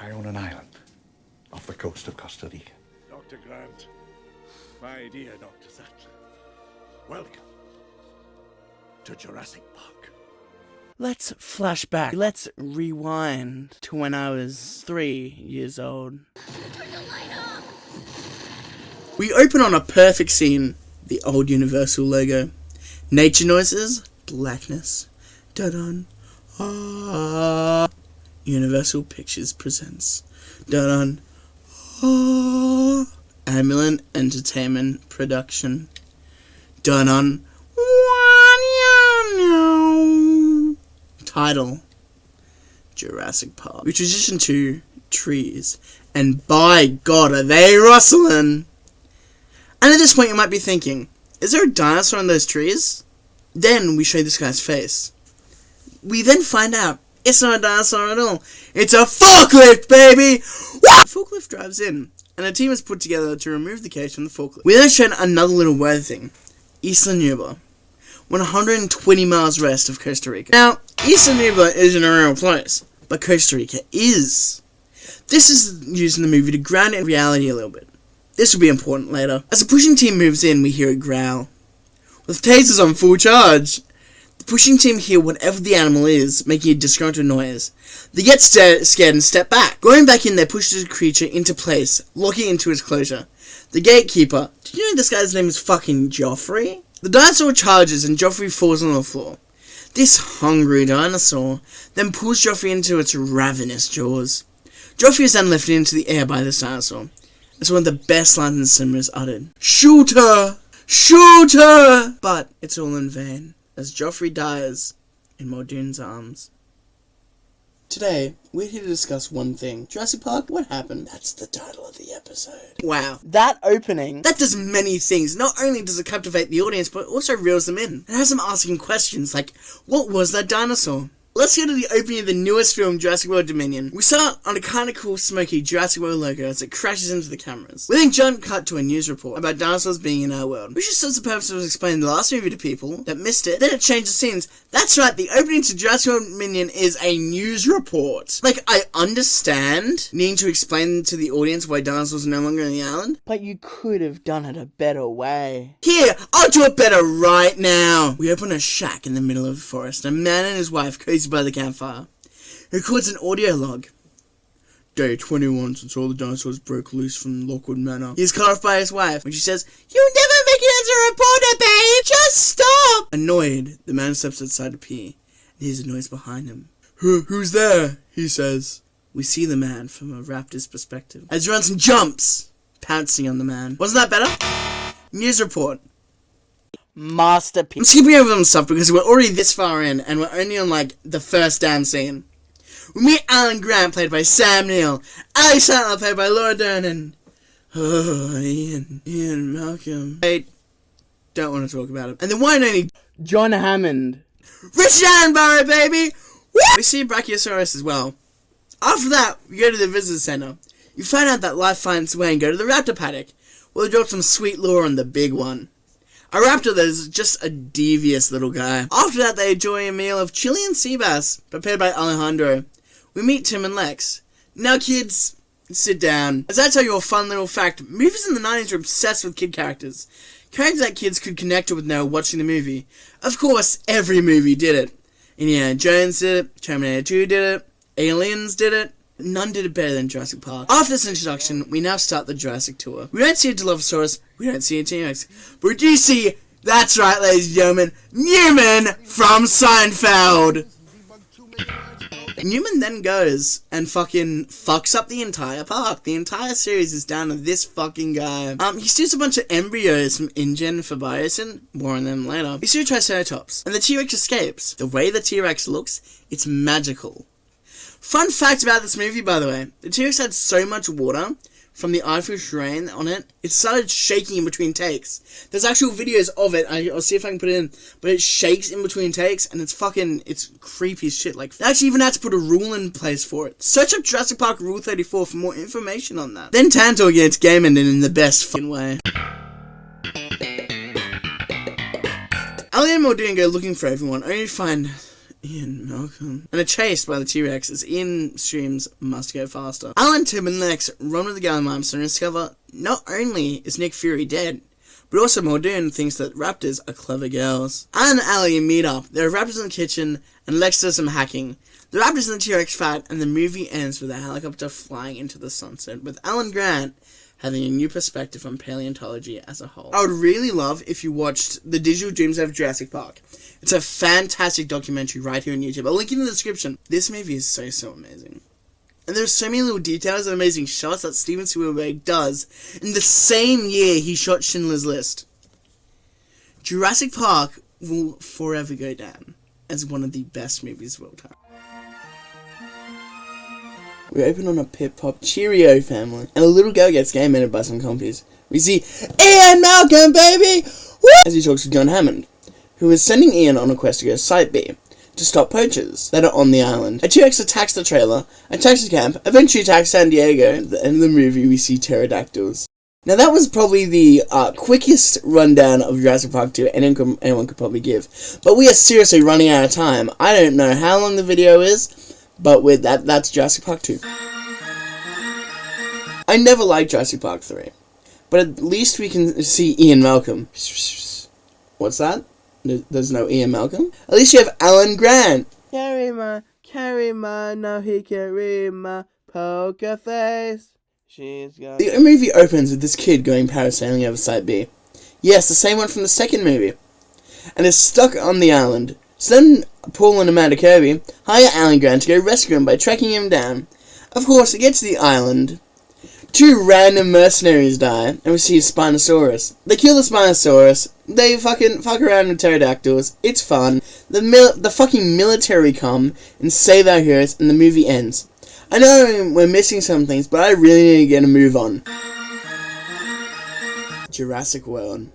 I own an island off the coast of Costa Rica. Dr. Grant, my dear Dr. Sattler, welcome to Jurassic Park. Let's flash back. Let's rewind to when I was 3 years old. Turn the light off! We open on a perfect scene. The old Universal logo. Nature noises. Blackness. Dun-dun. Ah. Universal Pictures presents. Dun-dun. Ah. Ambulance Entertainment Production. Dun-dun. Title. Jurassic Park. We transition to trees. And by God, are they rustling! And at this point you might be thinking, is there a dinosaur in those trees? Then we show this guy's face. We then find out, it's not a dinosaur at all. It's a forklift, baby! The forklift drives in, and a team is put together to remove the cage from the forklift. We then shown another little weather thing. Isla Nublar, 120 miles west of Costa Rica. Now, Isla Nublar isn't a real place, but Costa Rica is. This is used in the movie to ground it in reality a little bit. This will be important later. As the pushing team moves in, we hear a growl. With tasers on full charge, the pushing team hear whatever the animal is, making a disgruntled noise. They get scared and step back. Going back in, they push the creature into place, locking it into its closure. The gatekeeper, do you know this guy's name is fucking Joffrey? The dinosaur charges and Joffrey falls on the floor. This hungry dinosaur then pulls Joffrey into its ravenous jaws. Joffrey is then lifted into the air by this dinosaur. It's one of the best lines in cinema is uttered. Shoot her! Shoot her! But it's all in vain, as Joffrey dies in Muldoon's arms. Today, we're here to discuss one thing. Jurassic Park, what happened? That's the title of the episode. Wow. That opening, that does many things. Not only does it captivate the audience, but also reels them in. It has them asking questions like, what was that dinosaur? Let's go to the opening of the newest film, Jurassic World Dominion. We start on a kinda cool, smoky Jurassic World logo as it crashes into the cameras. We then jump cut to a news report about dinosaurs being in our world, which just serves the purpose of explaining the last movie to people that missed it. Then it changes scenes. That's right, the opening to Jurassic World Dominion is a news report. Like, I understand needing to explain to the audience why dinosaurs are no longer on the island, but you could have done it a better way. Here, I'll do it better right now. We open a shack in the middle of the forest. A man and his wife cozy by the campfire. He records an audio log. Day 21 since all the dinosaurs broke loose from Lockwood Manor. He's cut off by his wife when she says, "You'll never make it as a reporter, babe! Just stop!" Annoyed, the man steps outside to pee and hears a noise behind him. Who's there? He says. We see the man from a raptor's perspective as he runs and jumps, pouncing on the man. Wasn't that better? News report. Masterpiece. I'm skipping over some stuff because we're already this far in and we're only on like the first damn scene. We meet Alan Grant played by Sam Neill, Ali Sattler played by Laura Dern, and Ian Malcolm. I don't want to talk about it. And the one and only John Hammond. Richard Attenborough, baby! Woo! We see Brachiosaurus as well. After that, we go to the visitor center. You find out that life finds its way and go to the raptor paddock, where they drop some sweet lore on the big one. A raptor that is just a devious little guy. After that, they enjoy a meal of Chilean sea bass, prepared by Alejandro. We meet Tim and Lex. Now kids, sit down. As I tell you a fun little fact, movies in the 90s were obsessed with kid characters. Characters that kids could connect with when they were watching the movie. Of course, every movie did it. Indiana Jones did it, Terminator 2 did it, Aliens did it. None did it better than Jurassic Park. After this introduction, we now start the Jurassic tour. We don't see a Dilophosaurus, we don't see a T-Rex, but we do see, that's right ladies and gentlemen, Newman from Seinfeld! Newman then goes and fucking fucks up the entire park. The entire series is down to this fucking guy. He steals a bunch of embryos from InGen for Biosin. More on them later. He steals Triceratops. And the T-Rex escapes. The way the T-Rex looks, it's magical. Fun fact about this movie, by the way. The T-Rex had so much water from the Irish rain on it, it started shaking in between takes. There's actual videos of it. I'll see if I can put it in. But it shakes in between takes, and it's creepy as shit. Like, they actually even had to put a rule in place for it. Search up Jurassic Park Rule 34 for more information on that. Then Tantor gets gaming in the best fucking way. Ali and Muldoon go looking for everyone, only to find Ian Malcolm. And are chased by the T-Rex as Ian streams must go faster. Alan, Tim, and Lex run with the Gallimimester and discover not only is Nick Fury dead, but also Muldoon thinks that raptors are clever girls. Alan and Allie meet up. There are raptors in the kitchen, and Lex does some hacking. The raptors and the T-Rex fight, and the movie ends with a helicopter flying into the sunset, with Alan Grant having a new perspective on paleontology as a whole. I would really love if you watched The Digital Dreams of Jurassic Park. It's a fantastic documentary right here on YouTube. I'll link in the description. This movie is so amazing. And there's so many little details and amazing shots that Steven Spielberg does in the same year he shot Schindler's List. Jurassic Park will forever go down as one of the best movies of all time. We open on a Pip-Pop Cheerio family, and a little girl gets game-ended by some compies. We see Ian Malcolm, baby! Woo! As he talks to John Hammond, who is sending Ian on a quest to go to Site B, to stop poachers that are on the island. A T-Rex attacks the trailer, attacks the camp, eventually attacks San Diego. At the end of the movie, we see pterodactyls. Now that was probably the quickest rundown of Jurassic Park 2 anyone could probably give. But we are seriously running out of time. I don't know how long the video is, but with that's Jurassic Park 2. I never liked Jurassic Park 3, but at least we can see Ian Malcolm. What's that? There's no Ian Malcolm? At least you have Alan Grant. Carry my, now he can read my poker face. The movie opens with this kid going parasailing over Site B. Yes, the same one from the second movie. And is stuck on the island. So then Paul and Amanda Kirby hire Alan Grant to go rescue him by tracking him down. Of course, they get to the island. Two random mercenaries die, and we see a Spinosaurus. They kill the Spinosaurus, they fuck around with pterodactyls, it's fun. The fucking military come and save our heroes, and the movie ends. I know we're missing some things, but I really need to get a move on. Jurassic World.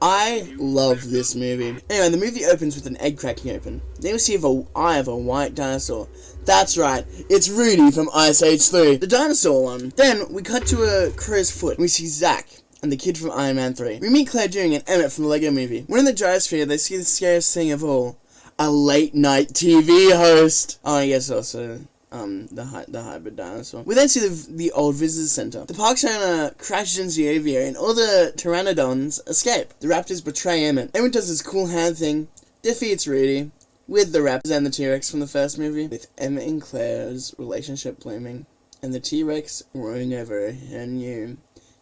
I love this movie. Anyway, the movie opens with an egg cracking open. Then we see the eye of a white dinosaur. That's right, it's Rudy from Ice Age 3, the dinosaur one. Then we cut to a crow's foot. We see Zack and the kid from Iron Man 3. We meet Claire Deering and Emmett from the Lego Movie. When in the gyrosphere, they see the scariest thing of all. A late night TV host. Oh, I guess also the hybrid dinosaur. We then see the old visitor center. The park's owner crashes into the aviary and all the pteranodons escape. The raptors betray Emmett. Emmett does his cool hand thing, defeats Rudy, with the raptors and the T-Rex from the first movie, with Emmett and Claire's relationship blooming, and the T-Rex roaring over a new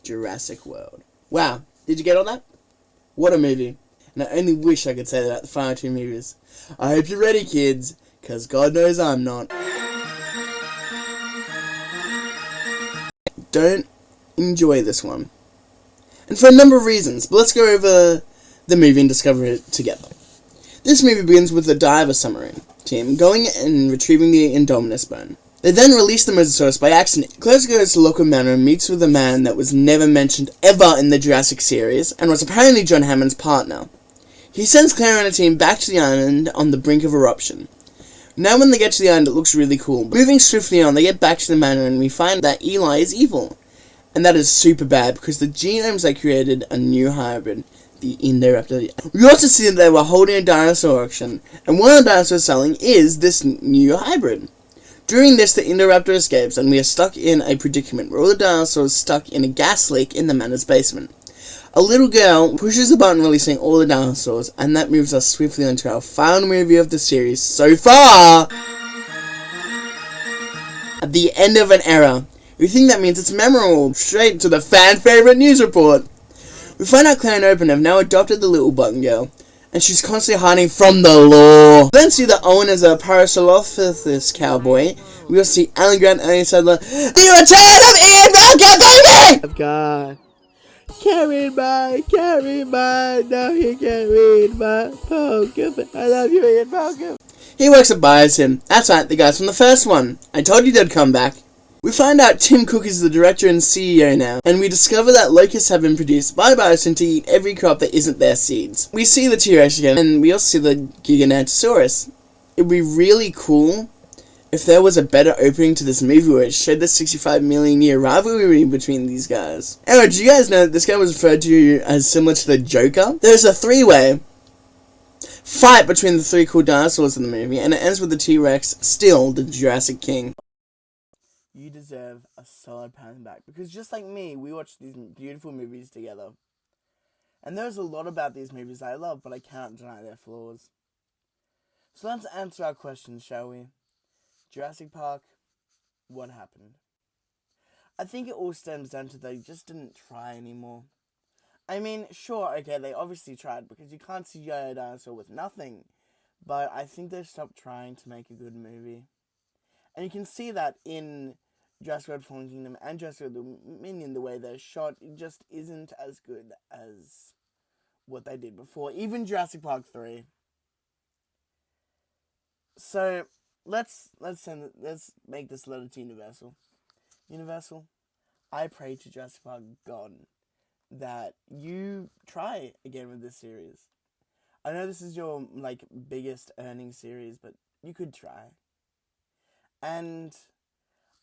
Jurassic World. Wow, did you get all that? What a movie. And I only wish I could say that about the final two movies. I hope you're ready, kids, because God knows I'm not. Don't enjoy this one. And for a number of reasons, but let's go over the movie and discover it together. This movie begins with the diver submarine team going and retrieving the Indominus bone. They then release the Mosasaurus by accident. Claire goes to Local Manor and meets with a man that was never mentioned ever in the Jurassic series, and was apparently John Hammond's partner. He sends Claire and her team back to the island on the brink of eruption. Now when they get to the island, it looks really cool. Moving swiftly on, they get back to the manor and we find that Eli is evil. And that is super bad, because the genomes they created a new hybrid, the Indoraptor. We also see that they were holding a dinosaur auction, and one of the dinosaurs selling is this new hybrid. During this, the Indoraptor escapes, and we are stuck in a predicament where all the dinosaurs stuck in a gas leak in the manor's basement. A little girl pushes the button releasing all the dinosaurs, and that moves us swiftly onto our final movie of the series so far! At the end of an era. We think that means it's memorable. Straight to the fan-favourite news report. We find out Claire and Open have now adopted the little button girl, and she's constantly hiding from the law. We then see that Owen is a Parasaurolophus cowboy. We also see Alan Grant and Ellie Sadler. The return of Ian Malcolm, baby! Oh God. Carry my, now he can read my poker. I love you, Ian Malcolm. He works at Biosim. That's right, the guys from the first one. I told you they'd come back. We find out Tim Cook is the director and CEO now, and we discover that locusts have been produced by Biosim to eat every crop that isn't their seeds. We see the T-Rex again, and we also see the Giganotosaurus. It would be really cool if there was a better opening to this movie where it showed the 65 million year rivalry between these guys. Anyway, do you guys know that this guy was referred to as similar to the Joker? There's a three-way. fight between the three cool dinosaurs in the movie, and it ends with the T-Rex still the Jurassic King. You deserve a solid pat on the back, because just like me, we watched these beautiful movies together. And there's a lot about these movies I love, but I can't deny their flaws. So let's answer our questions, shall we? Jurassic Park, what happened? I think it all stems down to they just didn't try anymore. I mean, sure, okay, they obviously tried, because you can't CGI a dinosaur with nothing. But I think they stopped trying to make a good movie. And you can see that in Jurassic World Fallen Kingdom and Jurassic World Dominion, the way they're shot, it just isn't as good as what they did before. Even Jurassic Park 3. So, let's make this letter to Universal. Universal, I pray to Jurassic Park God that you try again with this series. I know this is your, biggest earning series, but you could try. And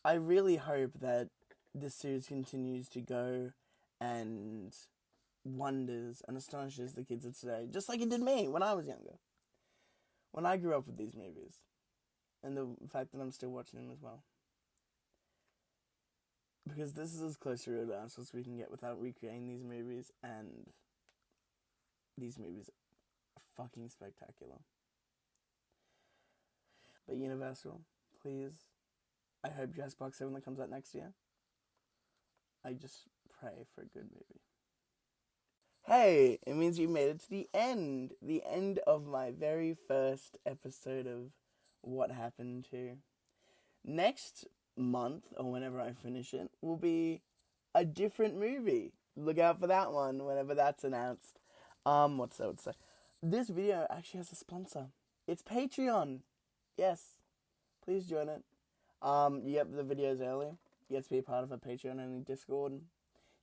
I really hope that this series continues to go and wonders and astonishes the kids of today, just like it did me when I was younger. When I grew up with these movies. And the fact that I'm still watching them as well. Because this is as close to real dinosaurs as we can get without recreating these movies, and these movies are fucking spectacular. But Universal, please, I hope Jurassic Park 7 that comes out next year. I just pray for a good movie. Hey, it means you made it to the end of my very first episode of What Happened To. Next month, or whenever I finish it, will be a different movie. Look out for that one whenever that's announced. What's I would say? This video actually has a sponsor. It's Patreon. Yes. Please join it. You get the videos early. You get to be a part of a Patreon-only Discord.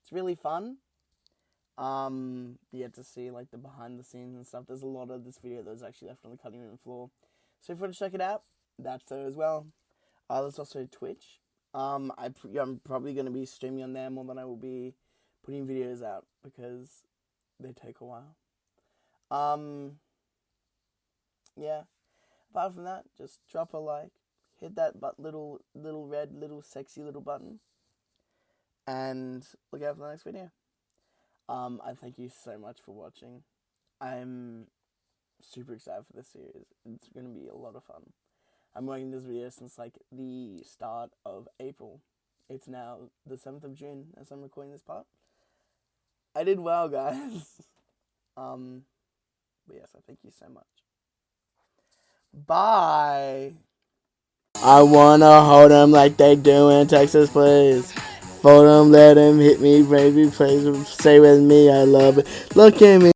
It's really fun. You get to see, the behind-the-scenes and stuff. There's a lot of this video that's actually left on the cutting room floor. So if you want to check it out, that's there as well. There's also Twitch. I'm probably going to be streaming on there more than I will be putting videos out, because they take a while. Yeah. Apart from that, just drop a like, hit that little red, sexy little button, and look out for the next video. I thank you so much for watching. I'm super excited for this series. It's going to be a lot of fun. I'm working this video since the start of April. It's now the 7th of June as I'm recording this part. I did well, guys. But yes, I thank you so much. Bye. I wanna hold them like they do in Texas, please. Fold them, let them hit me, baby, please. Stay with me, I love it. Look at me.